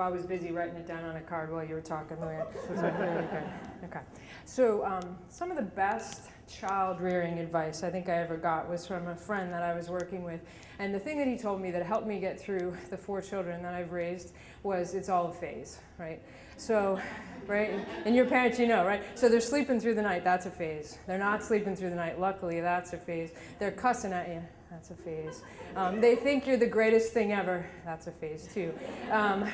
So I was busy writing it down on a card while you were talking. Okay. So some of the best child rearing advice I think I ever got was from a friend that I was working with. And the thing that he told me that helped me get through the 4 children that I've raised was it's all a phase, right? So, right? And your parents, you know, right? So they're sleeping through the night, that's a phase. They're not sleeping through the night, luckily, that's a phase. They're cussing at you, that's a phase. They think you're the greatest thing ever, that's a phase too.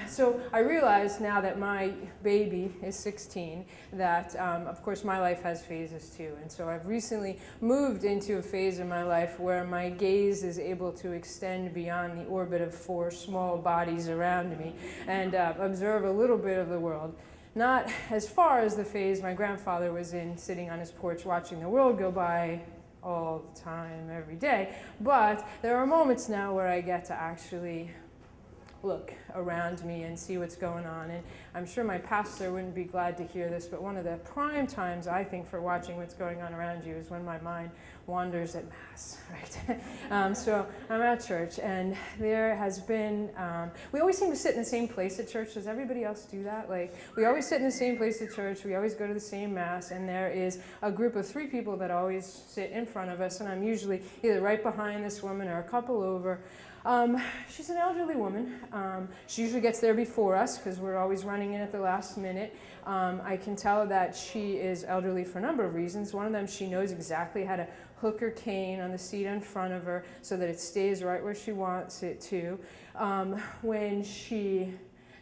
So I realize now that my baby is 16 that, of course, my life has phases too. And so I've recently moved into a phase in my life where my gaze is able to extend beyond the orbit of 4 small bodies around me and observe a little bit of the world. Not as far as the phase my grandfather was in, sitting on his porch watching the world go by all the time, every day. But there are moments now where I get to actually look around me and see what's going on. And I'm sure my pastor wouldn't be glad to hear this, but one of the prime times I think for watching what's going on around you is when my mind wanders at Mass, right? So I'm at church, and there has been, we always seem to sit in the same place at church. Does everybody else do that? Like, we always sit in the same place at church, we always go to the same Mass, and there is a group of 3 people that always sit in front of us, and I'm usually either right behind this woman or a couple over. She's an elderly woman. She usually gets there before us because we're always running in at the last minute. I can tell that she is elderly for a number of reasons. One of them, she knows exactly how to hook her cane on the seat in front of her so that it stays right where she wants it to. When she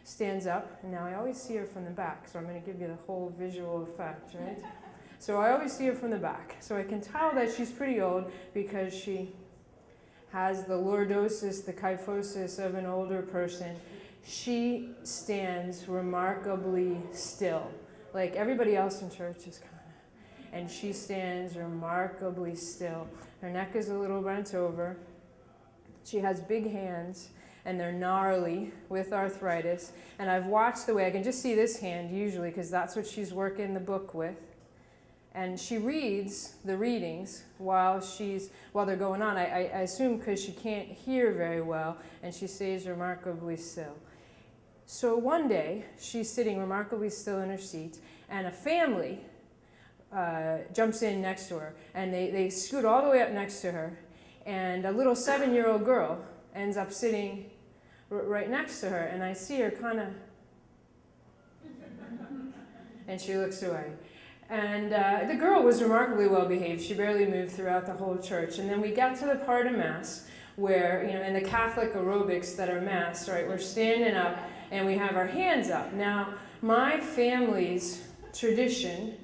stands up, and now I always see her from the back, so I'm going to give you the whole visual effect, right? So I always see her from the back. So I can tell that she's pretty old because she has the lordosis, the kyphosis of an older person. She stands remarkably still. Like everybody else in church is kind of, and she stands remarkably still. Her neck is a little bent over. She has big hands, and they're gnarly with arthritis. And I've watched the way, I can just see this hand usually, because that's what she's working the book with. And she reads the readings while they're going on. I assume because she can't hear very well, and she stays remarkably still. So one day, she's sitting remarkably still in her seat, and a family jumps in next to her, and they scoot all the way up next to her, and a little 7-year-old girl ends up sitting right next to her, and I see her kind of, and she looks away. And the girl was remarkably well behaved. She barely moved throughout the whole church. And then we got to the part of Mass where, in the Catholic aerobics that are Mass, right, we're standing up and we have our hands up. Now, my family's tradition,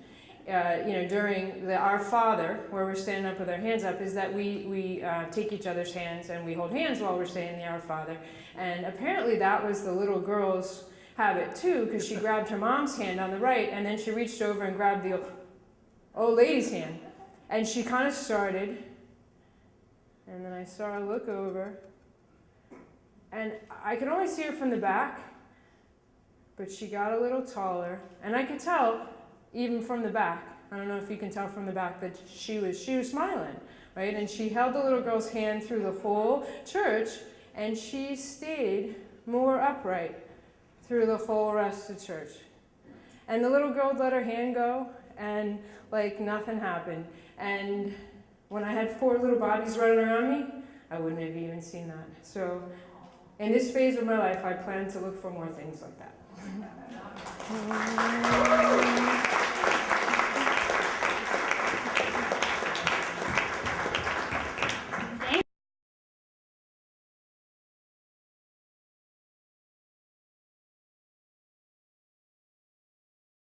during the Our Father, where we're standing up with our hands up, is that we take each other's hands and we hold hands while we're saying the Our Father. And apparently that was the little girl's habit too, because she grabbed her mom's hand on the right, and then she reached over and grabbed the old lady's hand, and she kind of started, and then I saw her look over, and I could only see her from the back, but she got a little taller, and I could tell even from the back, I don't know if you can tell from the back, that she was smiling, right? And she held the little girl's hand through the whole church, and she stayed more upright through the whole rest of church. And the little girl let her hand go, and like nothing happened. And when I had 4 little bodies running around me, I wouldn't have even seen that. So in this phase of my life, I plan to look for more things like that.